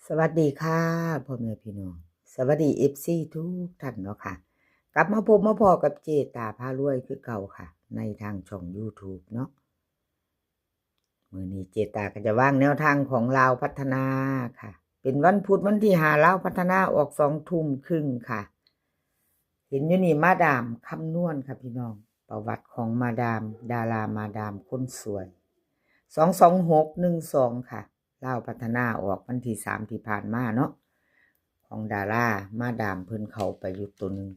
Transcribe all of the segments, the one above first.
สวัสดีค่ะพ่อแม่พี่น้องสวัสดีFCทุกท่านเนาะค่ะกลับมาพบมาพอกับเจตาพารวยคือเก่าค่ะในทางช่อง YouTube เนาะมื้อนี้เจตาก็จะวางแนวทางของลาวพัฒนาค่ะเป็นวันพุธวันที่5ลาวพัฒนาออก20:30ค่ะเห็นอยู่นี่มาดามคำนวณค่ะพี่น้องประวัติของมาดามดารามาดามคนสวย22612ค่ะลาวพัฒนาออกวันที่3ที่ผ่านมาเนาะของดารามาดามเพิ่นเข้าไปอยู่ตัวหนึง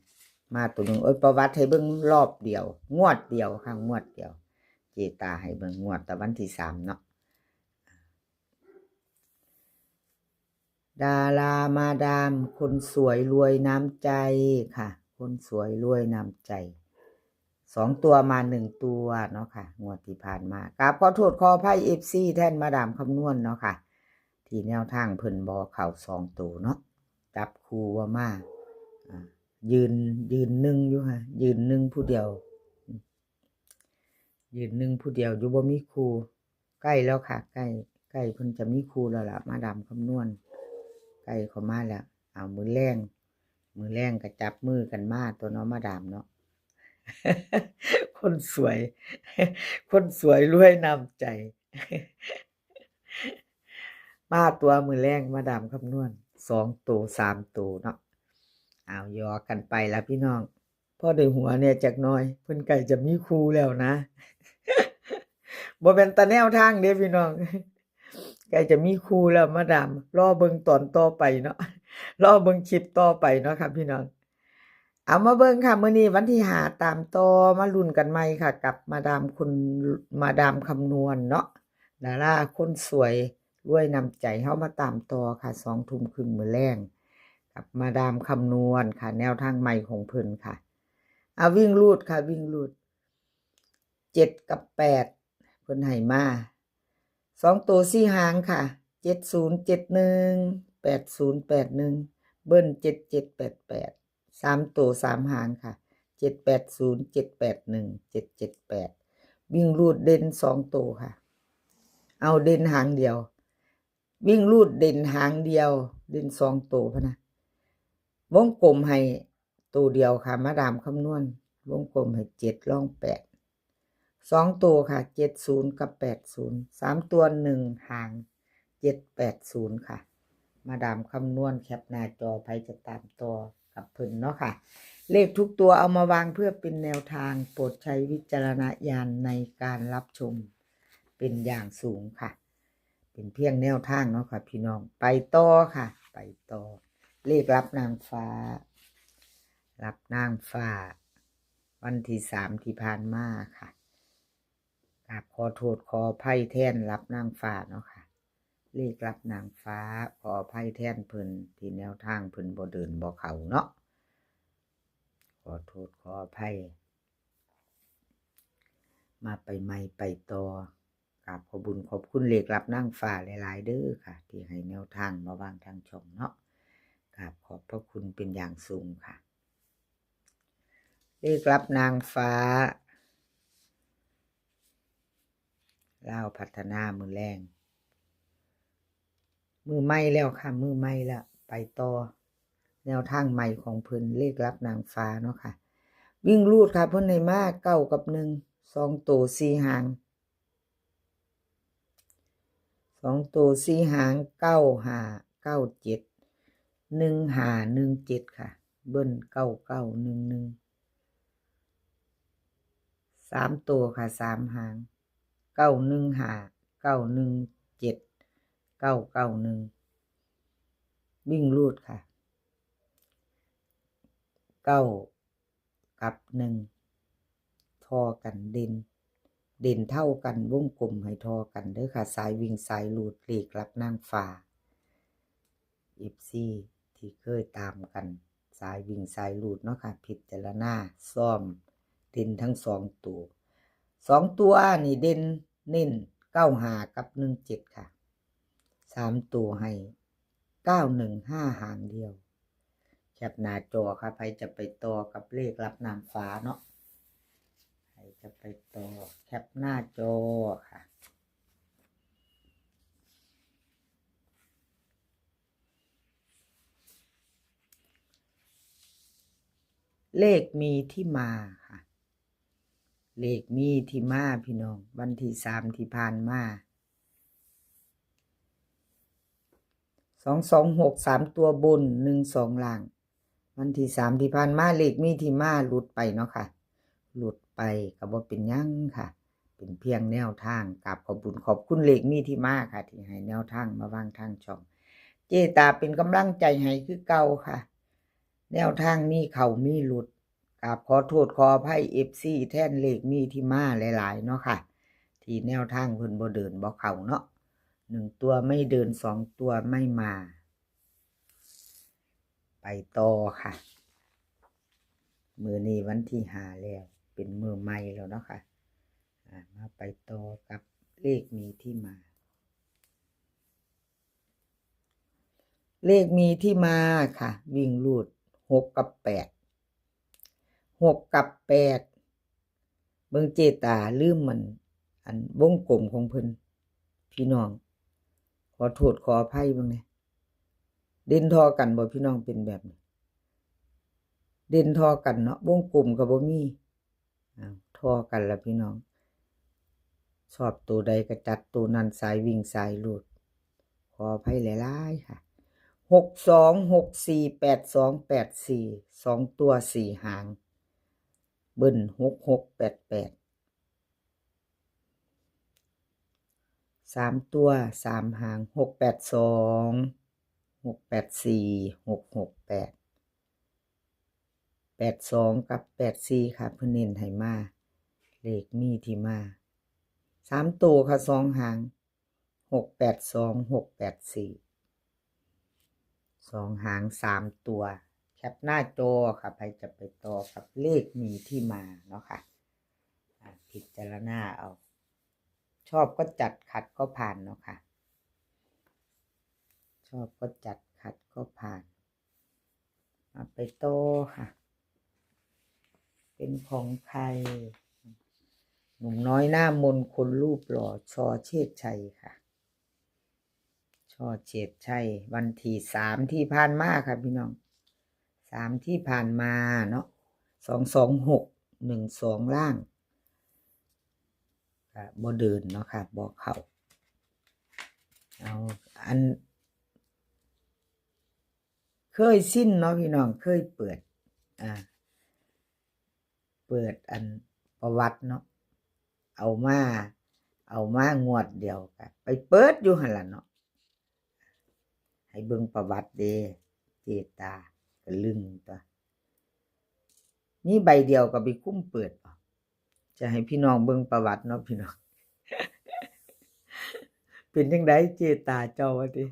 มาตัวหนึงประวัติให้เบิ่งรอบเดียวงวดเดียวค่ะงวดเดียวเจตาให้เบิ่งงวดแต่วันที่3เนาะดารามาดามคนสวยรวยน้ำใจค่ะคนสวยรวยน้ำใจ2ตัวมา1ตัวเนาะค่ะงวดที่ผ่านมากราบขอโทษขออภัย FC แทนมาดามคำนวณเนาะค่ะที่แนวทางเพิ่นบ่เข้า2ตัวเนาะจับคู่ว่ามายืนหนึ่งอยู่ค่ะยืนหนึ่งผู้เดียวยืนหนึ่งผู้เดียวอยู่บ่มีครูใกล้แล้วค่ะใกล้เพิ่นจะมีครูแล้วล่ะมาดามคำนวณใกล้เข้ามาแล้วเอามือแรงก็จับมือกันมาตัวเนาะมาดามเนาะ คนสวยคนสวยรวยน้ำใจมาตัวมือแรงมาดามคำนวณ2ตัว3ตัวเนาะเอายอกันไปแล้วพี่น้องพอได้หัวเนี่ยจักหน่อยเพิ่นใกล้จะมีครูแล้วนะ บ่แม่นตาแนวทางเด้พี่น้องใกล้จะมีครูแล้วมาดามรอเบิ่งตอนต่อไปเนาะรอเบิ่งคลิปต่อไปเนาะครับพี่น้องเอามาเบิ่งค่ะมื้อนี้วันที่5ตามต่อมาลุ้นกันใหม่ค่ะกับมาดามคำนวณเนาะดาราคนสวยรวยนำใจเฮามาตามต่อค่ะ20:30มื้อแลงกับมาดามคำนวณค่ะแนวทางใหม่ของเพิ่นค่ะเอาวิ่งรูดค่ะวิ่งรูด7กับ8เพิ่นให้มา2ตัว4หางค่ะ7071 8081เบิ้ล7788 3ตัว3หางค่ะ780 781 778วิ่งรูดเด่น2ตัวค่ะเอาเด่นหางเดียววิ่งรูดเด่นหางเดียวเด่น2ตัวพะนะวงกลมให้ตัวเดียวค่ะมาดามคำนวณวงกลมให้7ล่อง8 2ตัวค่ะ70กับ80 3ตัว1หาง780ค่ะมาดามคำนวณแคปหน้าจอไผจะตามต่อกับเพิ่นเนาะค่ะเลขทุกตัวเอามาวางเพื่อเป็นแนวทางโปรดใช้วิจารณญาณในการรับชมเป็นอย่างสูงค่ะเป็นเพียงแนวทางเนาะค่ะพี่น้องไปต่อค่ะไปต่อเลขรับนางฟ้าวันที่3ที่ผ่านมาค่ะขอโทษขออภัยแทนรับนางฟ้าเนาะค่ะเลขรับนางฟ้าขออภัยแทนเพิ่นที่แนวทางเพิ่นบ่เดินบ่เข้าเนาะขอโทษขออภัยมาไปใหม่ไปต่อกราบขอบุญขอบคุณเลขรับนางฟ้าหลายๆเด้อค่ะที่ให้แนวทางมาวางทางช่องเนาะกราบขอบพระคุณเป็นอย่างสูงค่ะเลขรับนางฟ้าลาวพัฒนามือแรงมือใหม่แล้วค่ะมือใหม่แล้วไปต่อแนวทางใหม่ของเพิ่นเลขรับนางฟ้าเนาะค่ะวิ่งรูดค่ะเพิ่นให้มา9กับ1 2ตัว4หาง2ตัว4หาง9 5 9 7 1 5 1 7ค่ะเบิ้ล9911 3ตัวค่ะ3หาง915 917 991วิ่งรูดค่ะ9กับ1ทอกันเด่นเท่ากันวงกลมให้ทอกันเด้อค่ะสายวิ่งสายรูดเลขรับนางฟ้า FC ที่เคยตามกันสายวิ่งสายรูดเนาะค่ะพิจารณาซ่อมเด่นทั้ง2ตัวนี่เด่นเน้น95กับ17ค่ะ3ตัวให้915หางเดียวแคปหน้าจอค่ะใครจะไปต่อกับเลขรับนางฟ้าเนาะใครจะไปต่อแคปหน้าจอค่ะ เลขมีที่มาค่ะเลขมีที่มาพี่น้องวันที่3ที่ผ่านมา226 3ตัวบน12ล่างวันที่3ที่ผ่านมาเลขมีที่มาหลุดไปเนาะค่ะหลุดไปก็บ่เป็นหยังค่ะเป็นเพียงแนวทางกราบขอบคุณเลขมีที่มาค่ะที่ให้แนวทางมาวางทางช่องเจตาเป็นกำลังใจให้คือเก่าค่ะแนวทางมีเข้ามีหลุดกราบขอโทษขออภัย FC แทนเลขมีที่มาหลายๆเนาะค่ะที่แนวทางเพิ่นบ่เดินบ่เข้าเนาะ1ตัวไม่เดิน2ตัวไม่มาไปต่อค่ะมื้อนี้วันที่5แล้วเป็นมื้อใหม่แล้วเนาะค่ะมาไปต่อกับเลขมีที่มาเลขมีที่มาค่ะวิ่งรูด6กับ8 6กับ8เบิ่งเจตาลืมมันอันวงกลมของเพิ่นพี่น้องขอโทษขออภัยเบิ่งแหน่เด่นทอกันบ่พี่น้องเป็นแบบนี้เด่นทอกันเนาะวงกลมก็บ่มีทอกันล่ะพี่น้องชอบตัวใดก็จัดตัวนั้นสายวิ่งสายรูดขออภัยหลายๆค่ะ62 64 82 84 2ตัว4หางเบิ้ล66 88 3ตัว3หาง682 684 668 82กับ84ค่ะเพิ่นเน้นให้มาเลขมีที่มา3ตัวค่ะ2หาง682 684 2หาง3ตัวแคปหน้าจอค่ะใครจะไปต่อกับเลขมีที่มาเนาะค่ะพิจารณาเอาชอบก็จัดขัดก็ผ่านเนาะค่ะชอบก็จัดขัดก็ผ่านมาไปต่อค่ะเป็นของใครหนุ่มน้อยหน้ามนคนรูปหล่อชอเชษชัยค่ะชอเชษชัยวันที่3ที่ผ่านมาค่ะพี่น้อง3ที่ผ่านมาเนาะ226 12ล่างบ่เดินเนาะค่ะบ่เข้าเอาอันเคยสิ้นเนาะพี่น้องเคยเปิดอันประวัติเนาะเอามางวดเดียวกันไปเปิดอยู่หั่นล่ะเนาะให้เบิ่งประวัติเด้เจตาก็ลึงตัวมีใบเดียวก็ไปคุ้มเปิดจะให้พี่น้องเบิ่งประวัติเนาะพี่น้อง เป็นจังได๋เจตาเจ้าว่าติ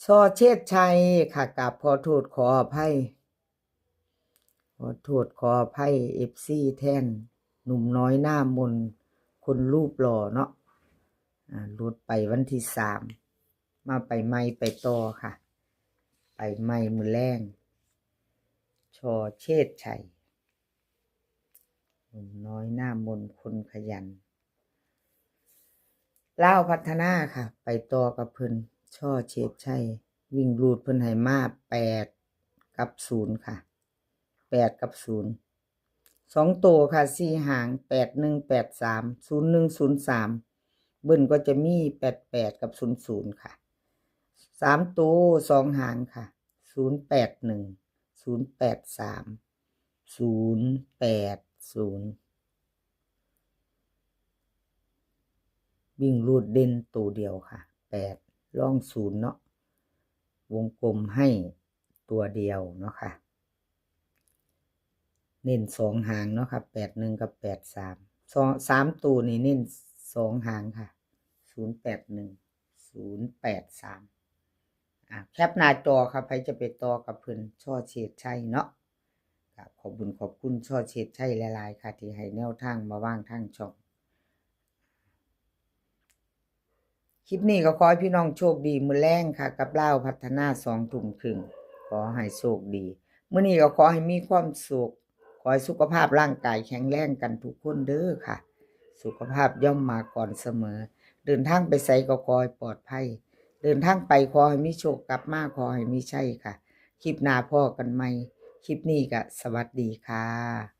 ชอเชษชัยค่ะกราบขอโทษขออภัยFC แทนหนุ่มน้อยหน้ามนคนรูปหล่อเนาะหลุดไปวันที่3มาไปใหม่ไปต่อค่ะไปใหม่มื้อแรงชอเชษชัยหนุ่มน้อยหน้ามนคนขยันลาวพัฒนาค่ะไปต่อกับเพิ่นช่อเชษชัยวิ่งรูดเพิ่นให้มา8กับ0ค่ะ8กับ0 2ตัวค่ะ4หาง8183 0103เบิ้ลก็จะมี88กับ00ค่ะ3ตัว2หางค่ะ081 083 080วิ่งรูดเด่นตัวเดียวค่ะ8ล่อง0เนาะวงกลมให้ตัวเดียวเนาะค่ะเน้น2หางเนาะค่ะ81กับ83 3ตัวนี่เน้น2หางค่ะ081 083แคปหน้าจอค่ะใครจะไปต่อกับเพิ่นช่อเฉดชัยเนาะขอบคุณช่อเฉดชัยหลายๆค่ะที่ให้แนวทางมาวางทางช่องคลิปนี้ก็ขอให้พี่น้องโชคดีมื้อแลงค่ะกับลาวพัฒนา2 ทุ่มครึ่งขอให้โชคดีมื้อนี้ก็ขอให้มีความสุขขอให้สุขภาพร่างกายแข็งแรงกันทุกคนเด้อค่ะสุขภาพย่อมมาก่อนเสมอเดินทางไปไสก็ขอให้ปลอดภัยเดินทางไปขอให้มีโชคกลับมาขอให้มีชัยค่ะ คลิปหน้าพ้อกันใหม่คลิปนี้ก็สวัสดีค่ะ